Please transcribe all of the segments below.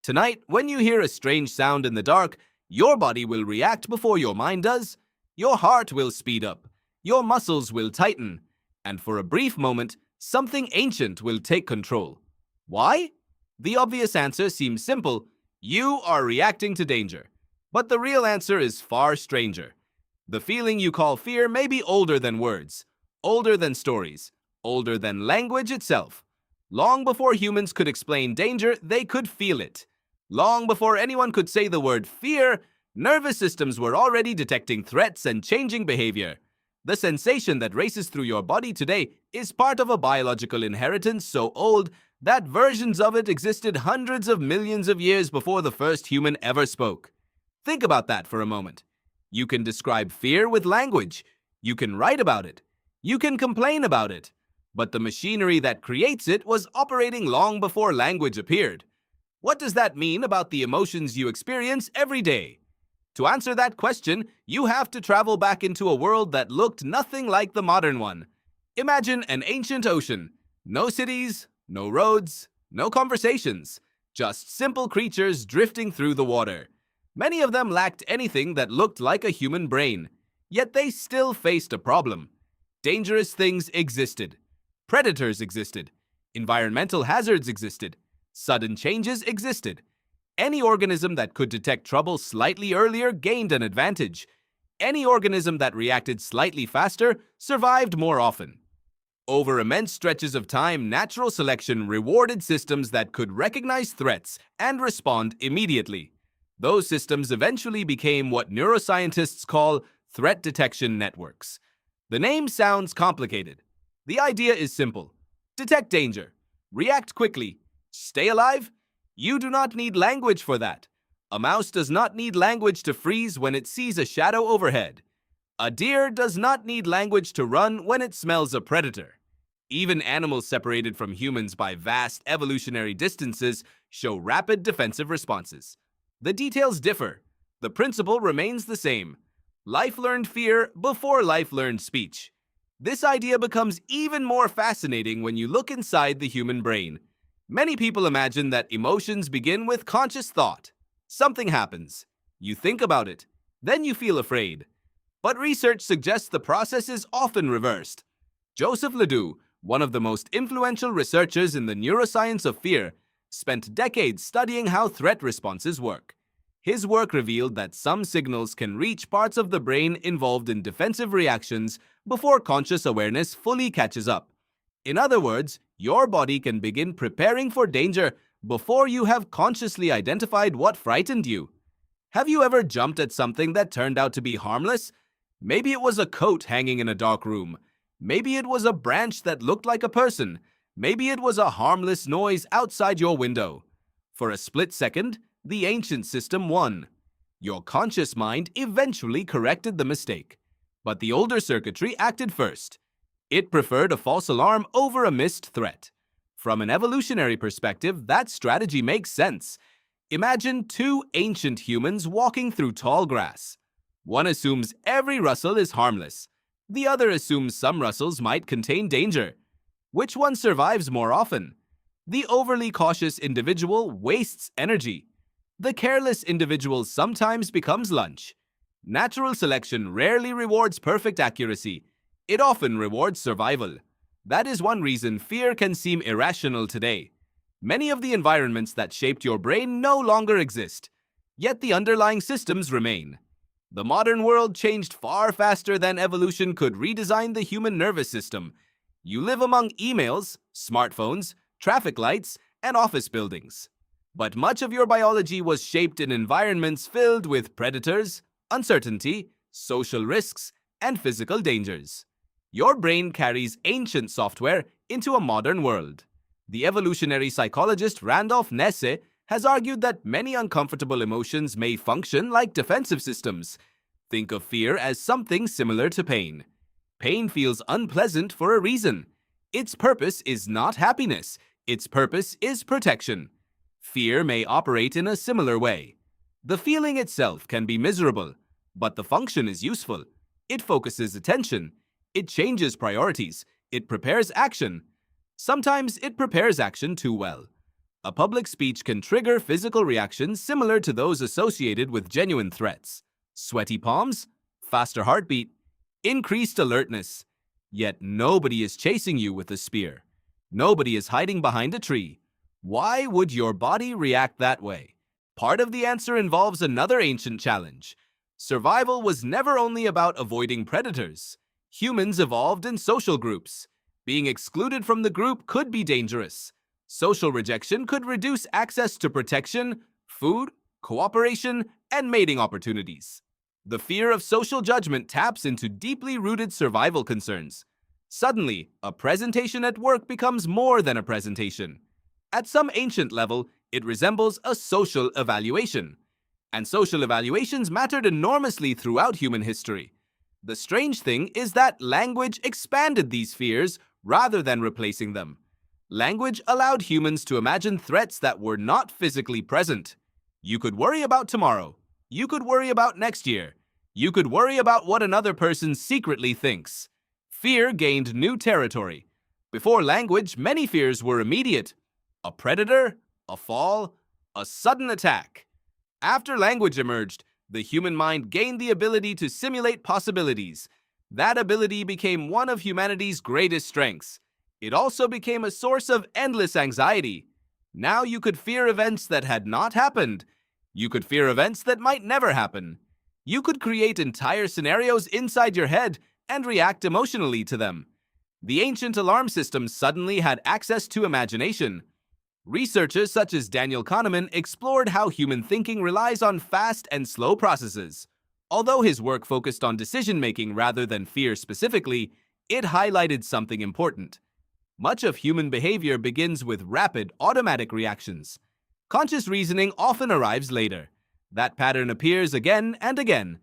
Tonight, when you hear a strange sound in the dark, your body will react before your mind does. Your heart will speed up, your muscles will tighten, and for a brief moment, something ancient will take control. Why? The obvious answer seems simple. You are reacting to danger. But the real answer is far stranger. The feeling you call fear may be older than words, older than stories, older than language itself. Long before humans could explain danger, they could feel it. Long before anyone could say the word fear, nervous systems were already detecting threats and changing behavior. The sensation that races through your body today is part of a biological inheritance so old that versions of it existed hundreds of millions of years before the first human ever spoke. Think about that for a moment. You can describe fear with language. You can write about it. You can complain about it. But the machinery that creates it was operating long before language appeared. What does that mean about the emotions you experience every day? To answer that question, you have to travel back into a world that looked nothing like the modern one. Imagine an ancient ocean. No cities, no roads, no conversations. Just simple creatures drifting through the water. Many of them lacked anything that looked like a human brain. Yet they still faced a problem. Dangerous things existed. Predators existed. Environmental hazards existed. Sudden changes existed. Any organism that could detect trouble slightly earlier gained an advantage. Any organism that reacted slightly faster survived more often. Over immense stretches of time, natural selection rewarded systems that could recognize threats and respond immediately. Those systems eventually became what neuroscientists call threat detection networks. The name sounds complicated. The idea is simple. Detect danger. React quickly. Stay alive? You do not need language for that. A mouse does not need language to freeze when it sees a shadow overhead. A deer does not need language to run when it smells a predator. Even animals separated from humans by vast evolutionary distances show rapid defensive responses. The details differ. The principle remains the same. Life learned fear before life learned speech. This idea becomes even more fascinating when you look inside the human brain. Many people imagine that emotions begin with conscious thought. Something happens. You think about it. Then you feel afraid. But research suggests the process is often reversed. Joseph LeDoux, one of the most influential researchers in the neuroscience of fear, spent decades studying how threat responses work. His work revealed that some signals can reach parts of the brain involved in defensive reactions before conscious awareness fully catches up. In other words, your body can begin preparing for danger before you have consciously identified what frightened you. Have you ever jumped at something that turned out to be harmless? Maybe it was a coat hanging in a dark room. Maybe it was a branch that looked like a person. Maybe it was a harmless noise outside your window. For a split second, the ancient system won. Your conscious mind eventually corrected the mistake. But the older circuitry acted first. It preferred a false alarm over a missed threat. From an evolutionary perspective, that strategy makes sense. Imagine two ancient humans walking through tall grass. One assumes every rustle is harmless. The other assumes some rustles might contain danger. Which one survives more often? The overly cautious individual wastes energy. The careless individual sometimes becomes lunch. Natural selection rarely rewards perfect accuracy. It often rewards survival. That is one reason fear can seem irrational today. Many of the environments that shaped your brain no longer exist, yet the underlying systems remain. The modern world changed far faster than evolution could redesign the human nervous system. You live among emails, smartphones, traffic lights, and office buildings. But much of your biology was shaped in environments filled with predators, uncertainty, social risks, and physical dangers. Your brain carries ancient software into a modern world. The evolutionary psychologist Randolph Nesse has argued that many uncomfortable emotions may function like defensive systems. Think of fear as something similar to pain. Pain feels unpleasant for a reason. Its purpose is not happiness. Its purpose is protection. Fear may operate in a similar way. The feeling itself can be miserable, but the function is useful. It focuses attention. It changes priorities. It prepares action. Sometimes it prepares action too well. A public speech can trigger physical reactions similar to those associated with genuine threats. Sweaty palms, faster heartbeat, increased alertness. Yet nobody is chasing you with a spear. Nobody is hiding behind a tree. Why would your body react that way? Part of the answer involves another ancient challenge. Survival was never only about avoiding predators. Humans evolved in social groups. Being excluded from the group could be dangerous. Social rejection could reduce access to protection, food, cooperation, and mating opportunities. The fear of social judgment taps into deeply rooted survival concerns. Suddenly, a presentation at work becomes more than a presentation. At some ancient level, it resembles a social evaluation. And social evaluations mattered enormously throughout human history. The strange thing is that language expanded these fears rather than replacing them. Language allowed humans to imagine threats that were not physically present. You could worry about tomorrow. You could worry about next year. You could worry about what another person secretly thinks. Fear gained new territory. Before language, many fears were immediate. A predator, a fall, a sudden attack. After language emerged, the human mind gained the ability to simulate possibilities. That ability became one of humanity's greatest strengths. It also became a source of endless anxiety. Now you could fear events that had not happened. You could fear events that might never happen. You could create entire scenarios inside your head and react emotionally to them. The ancient alarm system suddenly had access to imagination. Researchers such as Daniel Kahneman explored how human thinking relies on fast and slow processes. Although his work focused on decision-making rather than fear specifically, it highlighted something important. Much of human behavior begins with rapid, automatic reactions. Conscious reasoning often arrives later. That pattern appears again and again.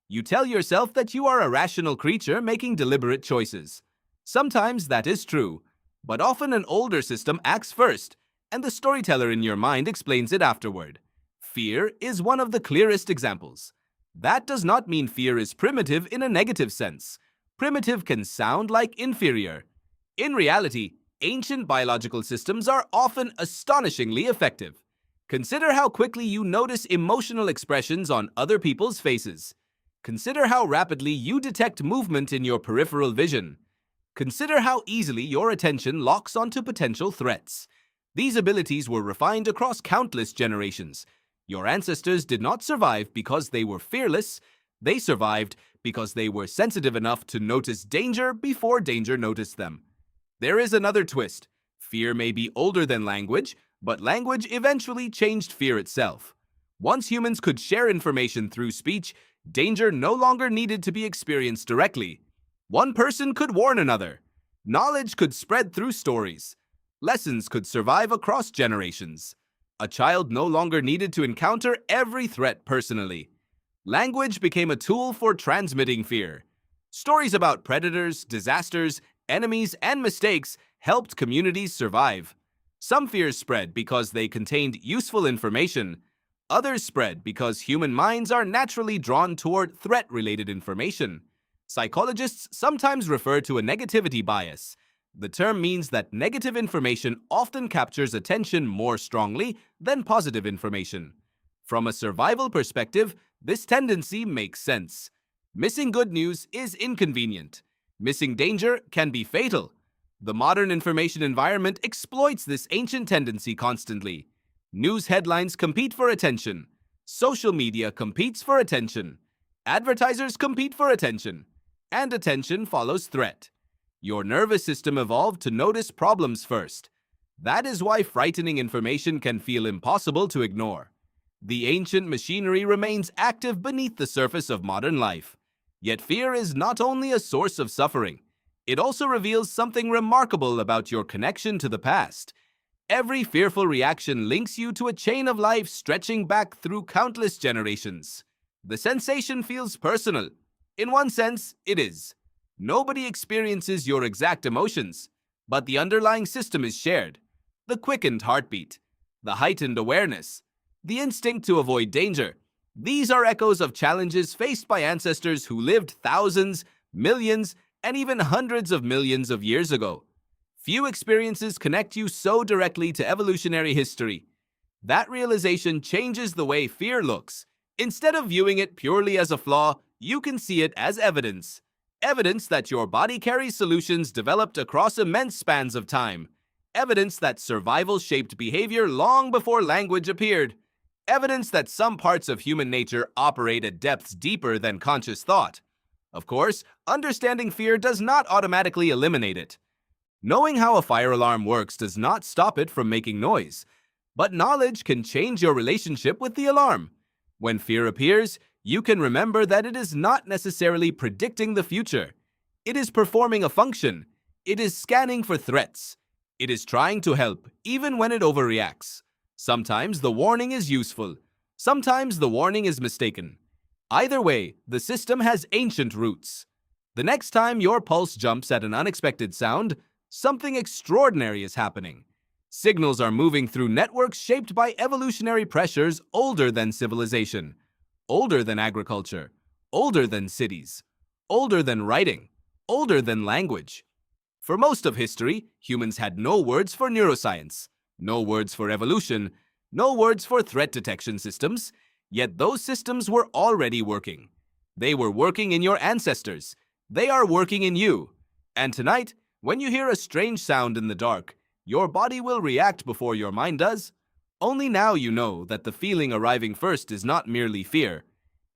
You tell yourself that you are a rational creature making deliberate choices. Sometimes that is true, but often an older system acts first, and the storyteller in your mind explains it afterward. Fear is one of the clearest examples. That does not mean fear is primitive in a negative sense. Primitive can sound like inferior. In reality, ancient biological systems are often astonishingly effective. Consider how quickly you notice emotional expressions on other people's faces. Consider how rapidly you detect movement in your peripheral vision. Consider how easily your attention locks onto potential threats. These abilities were refined across countless generations. Your ancestors did not survive because they were fearless. They survived because they were sensitive enough to notice danger before danger noticed them. There is another twist. Fear may be older than language, but language eventually changed fear itself. Once humans could share information through speech, danger no longer needed to be experienced directly. One person could warn another. Knowledge could spread through stories. Lessons could survive across generations. A child no longer needed to encounter every threat personally. Language became a tool for transmitting fear. Stories about predators, disasters, enemies, and mistakes helped communities survive. Some fears spread because they contained useful information. Others spread because human minds are naturally drawn toward threat-related information. Psychologists sometimes refer to a negativity bias. The term means that negative information often captures attention more strongly than positive information. From a survival perspective, this tendency makes sense. Missing good news is inconvenient. Missing danger can be fatal. The modern information environment exploits this ancient tendency constantly. News headlines compete for attention. Social media competes for attention. Advertisers compete for attention. And attention follows threat. Your nervous system evolved to notice problems first. That is why frightening information can feel impossible to ignore. The ancient machinery remains active beneath the surface of modern life. Yet fear is not only a source of suffering, it also reveals something remarkable about your connection to the past. Every fearful reaction links you to a chain of life stretching back through countless generations. The sensation feels personal. In one sense, it is. Nobody experiences your exact emotions, but the underlying system is shared. The quickened heartbeat, the heightened awareness, the instinct to avoid danger. These are echoes of challenges faced by ancestors who lived thousands, millions, and even hundreds of millions of years ago. Few experiences connect you so directly to evolutionary history. That realization changes the way fear looks. Instead of viewing it purely as a flaw, you can see it as evidence. Evidence that your body carries solutions developed across immense spans of time. Evidence that survival shaped behavior long before language appeared. Evidence that some parts of human nature operate at depths deeper than conscious thought. Of course, understanding fear does not automatically eliminate it. Knowing how a fire alarm works does not stop it from making noise. But knowledge can change your relationship with the alarm. When fear appears, you can remember that it is not necessarily predicting the future. It is performing a function. It is scanning for threats. It is trying to help, even when it overreacts. Sometimes the warning is useful. Sometimes the warning is mistaken. Either way, the system has ancient roots. The next time your pulse jumps at an unexpected sound, something extraordinary is happening. Signals are moving through networks shaped by evolutionary pressures older than civilization, older than agriculture, older than cities, older than writing, older than language. For most of history, humans had no words for neuroscience, no words for evolution, no words for threat detection systems, yet those systems were already working. They were working in your ancestors. They are working in you. And tonight, when you hear a strange sound in the dark, your body will react before your mind does. Only now you know that the feeling arriving first is not merely fear.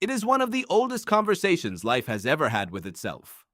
It is one of the oldest conversations life has ever had with itself.